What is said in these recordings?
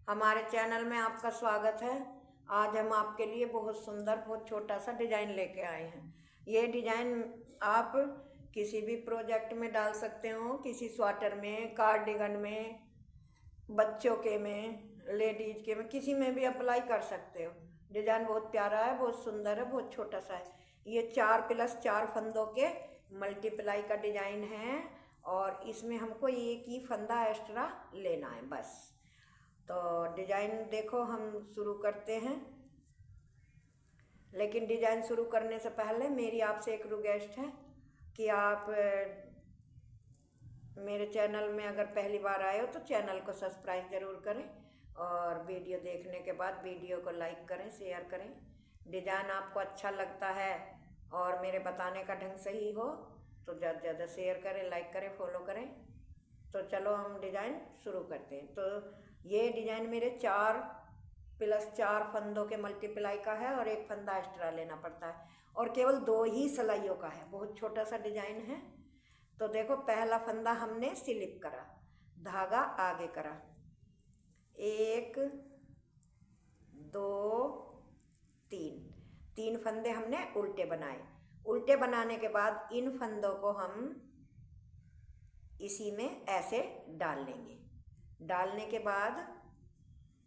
हमारे चैनल में आपका स्वागत है। आज हम आपके लिए बहुत सुंदर बहुत छोटा सा डिजाइन लेके आए हैं। ये डिजाइन आप किसी भी प्रोजेक्ट में डाल सकते हो, किसी स्वेटर में, कार्डिगन में, बच्चों के में, लेडीज के में, किसी में भी अप्लाई कर सकते हो। डिजाइन बहुत प्यारा है, बहुत सुंदर है, बहुत छोटा सा है। ये 4+4 फंदों के मल्टीप्लाई का डिजाइन है और इसमें हमको एक ही फंदा एक्स्ट्रा लेना है बस। तो डिजाइन देखो, हम शुरू करते हैं। लेकिन डिजाइन शुरू करने से पहले मेरी आपसे एक रिक्वेस्ट है कि आप मेरे चैनल में अगर पहली बार आए हो तो चैनल को सब्सक्राइब ज़रूर करें और वीडियो देखने के बाद वीडियो को लाइक करें, शेयर करें। डिज़ाइन आपको अच्छा लगता है और मेरे बताने का ढंग सही हो तो ज़्यादा से ज़्यादा शेयर करें, लाइक करें, फॉलो करें। तो चलो हम डिज़ाइन शुरू करते हैं। तो ये डिज़ाइन मेरे 4+4 फंदों के मल्टीप्लाई का है और एक फंदा एक्स्ट्रा लेना पड़ता है और केवल 2 ही सिलाइयों का है। बहुत छोटा सा डिज़ाइन है। तो देखो, पहला फंदा हमने स्लिप करा, धागा आगे करा, 1 2 3 फंदे हमने उल्टे बनाए। उल्टे बनाने के बाद इन फंदों को हम इसी में ऐसे डाल लेंगे। डालने के बाद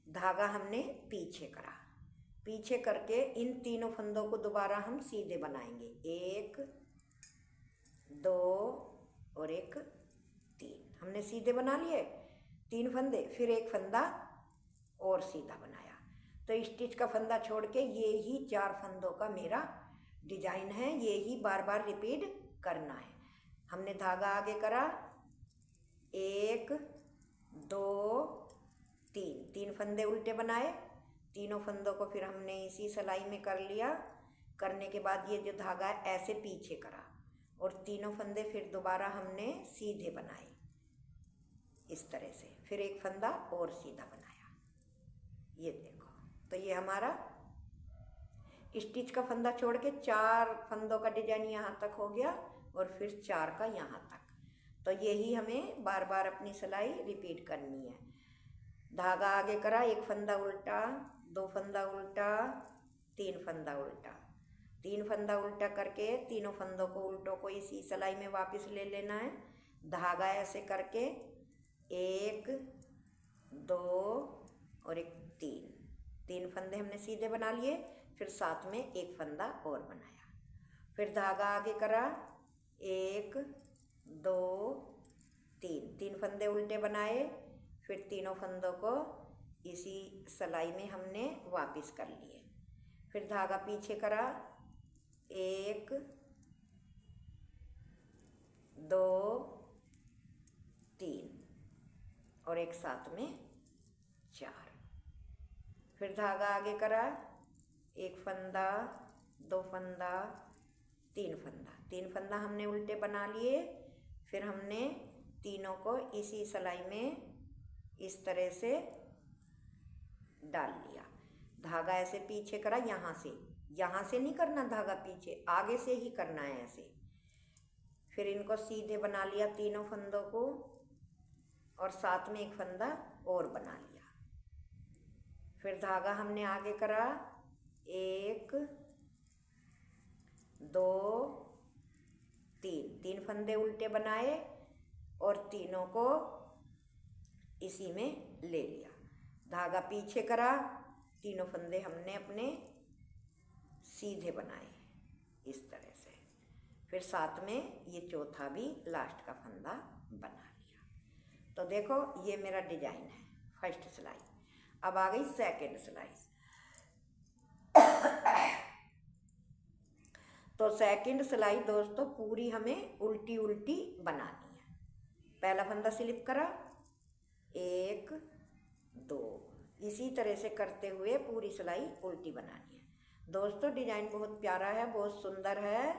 धागा हमने पीछे करा, पीछे करके इन तीनों फंदों को दोबारा हम सीधे बनाएंगे। 1 2 और 1 3 हमने सीधे बना लिए 3 फंदे। फिर एक फंदा और सीधा बनाया। तो स्टिच का फंदा छोड़ के ये ही 4 फंदों का मेरा डिजाइन है। ये ही बार बार रिपीट करना है। हमने धागा आगे करा, 1 2 3 फंदे उल्टे बनाए। तीनों फंदों को फिर हमने इसी सिलाई में कर लिया। करने के बाद ये जो धागा है ऐसे पीछे करा और तीनों फंदे फिर दोबारा हमने सीधे बनाए इस तरह से। फिर एक फंदा और सीधा बनाया। ये देखो, तो ये हमारा स्टिच का फंदा छोड़ के 4 फंदों का डिजाइन यहाँ तक हो गया और फिर 4 का यहाँ तक। तो यही हमें बार बार अपनी सिलाई रिपीट करनी है। धागा आगे करा, 1 फंदा उल्टा, 2 फंदा उल्टा, 3 फंदा उल्टा। 3 फंदा उल्टा करके तीनों फंदों को उल्टों को इसी सिलाई में वापस ले लेना है। धागा ऐसे करके 1 2 और 1 3 फंदे हमने सीधे बना लिए। फिर साथ में एक फंदा और बनाया। फिर धागा आगे करा, 1 2 3 फंदे उल्टे बनाए। फिर तीनों फंदों को इसी सिलाई में हमने वापस कर लिए। फिर धागा पीछे करा, 1 2 3 और एक साथ में 4। फिर धागा आगे करा, 1 फंदा, 2 फंदा, 3 फंदा हमने उल्टे बना लिए। फिर हमने तीनों को इसी सिलाई में इस तरह से डाल लिया। धागा ऐसे पीछे करा, यहाँ से नहीं करना, धागा पीछे आगे से ही करना है ऐसे। फिर इनको सीधे बना लिया तीनों फंदों को और साथ में एक फंदा और बना लिया। फिर धागा हमने आगे करा, 1 2 3 फंदे उल्टे बनाए और तीनों को इसी में ले लिया। धागा पीछे करा, तीनों फंदे हमने अपने सीधे बनाए इस तरह से। फिर साथ में ये चौथा भी लास्ट का फंदा बना लिया। तो देखो, ये मेरा डिजाइन है फर्स्ट सिलाई। अब आ गई सेकंड सिलाई। तो सेकंड सिलाई दोस्तों पूरी हमें उल्टी उल्टी बनानी है। पहला फंदा स्लिप करा, 1 2 इसी तरह से करते हुए पूरी सिलाई उल्टी बनानी है। दोस्तों डिजाइन बहुत प्यारा है, बहुत सुंदर है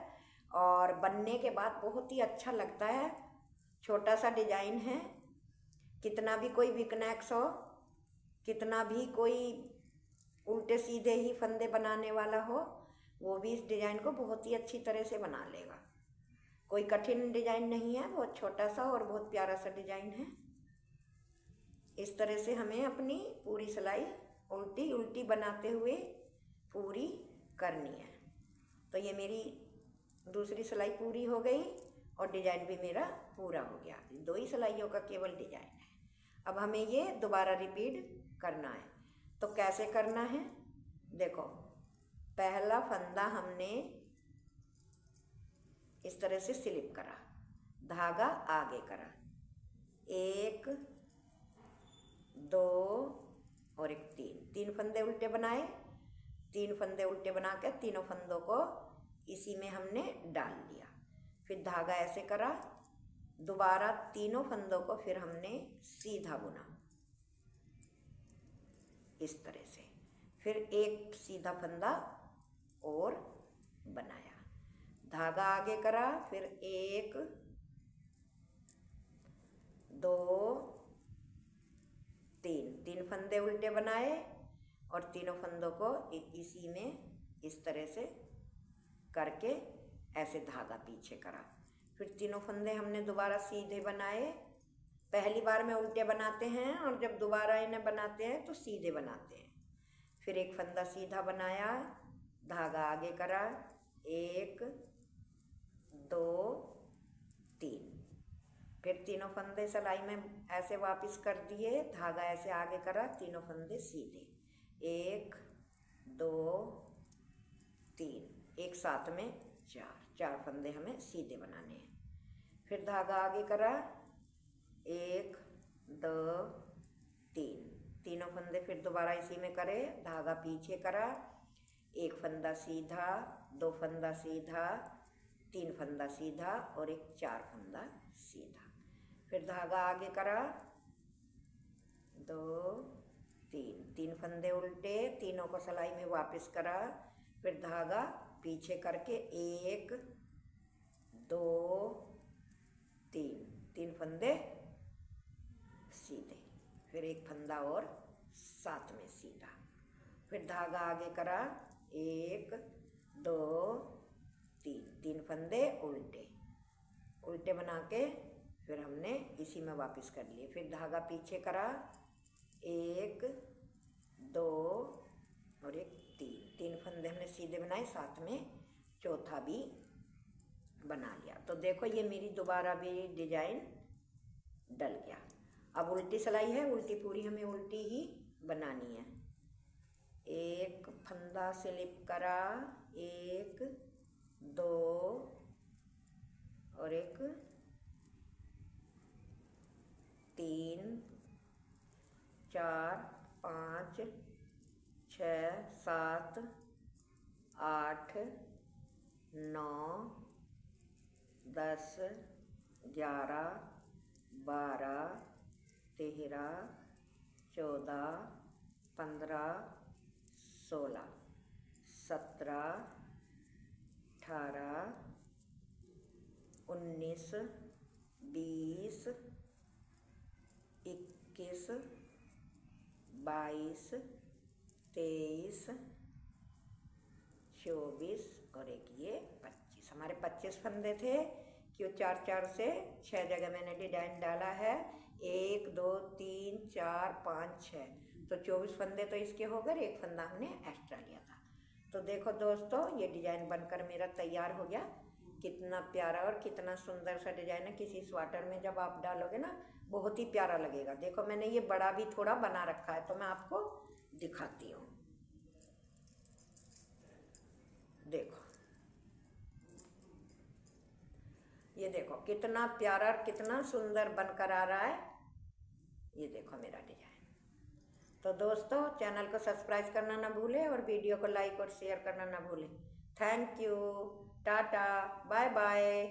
और बनने के बाद बहुत ही अच्छा लगता है। छोटा सा डिजाइन है। कितना भी कोई वीकनेस हो, कितना भी कोई उल्टे सीधे ही फंदे बनाने वाला हो, वो भी इस डिजाइन को बहुत ही अच्छी तरह से बना लेगा। कोई कठिन डिजाइन नहीं है, बहुत छोटा सा और बहुत प्यारा सा डिजाइन है। इस तरह से हमें अपनी पूरी सिलाई उल्टी उल्टी बनाते हुए पूरी करनी है। तो ये मेरी दूसरी सिलाई पूरी हो गई और डिजाइन भी मेरा पूरा हो गया। 2 ही सिलाइयों का केवल डिजाइन है। अब हमें ये दोबारा रिपीट करना है। तो कैसे करना है, देखो पहला फंदा हमने इस तरह से स्लिप करा, धागा आगे करा, 1 2 और 1 3 फंदे उल्टे बनाए। 3 फंदे उल्टे बना के तीनों फंदों को इसी में हमने डाल दिया। फिर धागा ऐसे करा, दोबारा तीनों फंदों को फिर हमने सीधा बुना इस तरह से। फिर एक सीधा फंदा और बनाया, धागा आगे करा, फिर 1 2 3 फंदे उल्टे बनाए और तीनों फंदों को इसी में इस तरह से करके ऐसे धागा पीछे करा। फिर तीनों फंदे हमने दोबारा सीधे बनाए। पहली बार में उल्टे बनाते हैं और जब दोबारा इन्हें बनाते हैं तो सीधे बनाते हैं। फिर एक फंदा सीधा बनाया, धागा आगे करा, 1 2 3। फिर तीनों फंदे सिलाई में ऐसे वापस कर दिए, धागा ऐसे आगे करा, तीनों फंदे सीधे, 1 2 3, एक साथ में 4 फंदे हमें सीधे बनाने हैं। फिर धागा आगे करा, 1 2 3, तीनों फंदे फिर दोबारा इसी में करे, धागा पीछे करा, एक फंदा सीधा, 2 फंदा सीधा, 3 फंदा सीधा और एक 4 फंदा सीधा। फिर धागा आगे करा, 2 3 फंदे उल्टे, तीनों को सिलाई में वापस करा। फिर धागा पीछे करके 1 2 3 फंदे सीधे, फिर एक फंदा और साथ में सीधा। फिर धागा आगे करा, 1 2 3 फंदे उल्टे बना के फिर हमने इसी में वापस कर लिए। फिर धागा पीछे करा, 1 2 और एक 3 फंदे हमने सीधे बनाए, साथ में चौथा भी बना लिया। तो देखो ये मेरी दोबारा भी डिजाइन डल गया। अब उल्टी सिलाई है, उल्टी पूरी हमें उल्टी ही बनानी है। एक फंदा स्लिप करा, 1 2 और एक 3 4 5 6 7 8 9 10 11 12 13 14 15 16 17 18 19 20 21 22 23 24 और एक ये 25। हमारे 25 फंदे थे, क्यों 4 से 6 जगह मैंने डिजाइन डाला है, 1 2 3 4 5 6, तो 24 फंदे तो इसके हो गए, एक फंदा हमने एक्स्ट्रा लिया था। तो देखो दोस्तों ये डिजाइन बनकर मेरा तैयार हो गया। कितना प्यारा और कितना सुंदर सा डिजाइन है। किसी स्वेटर में जब आप डालोगे ना बहुत ही प्यारा लगेगा। देखो मैंने ये बड़ा भी थोड़ा बना रखा है, तो मैं आपको दिखाती हूँ। देखो ये देखो कितना प्यारा और कितना सुंदर बनकर आ रहा है। ये देखो मेरा डिजाइन। तो दोस्तों चैनल को सब्सक्राइब करना ना भूलें और वीडियो को लाइक और शेयर करना ना भूलें। Thank you, tata, bye bye.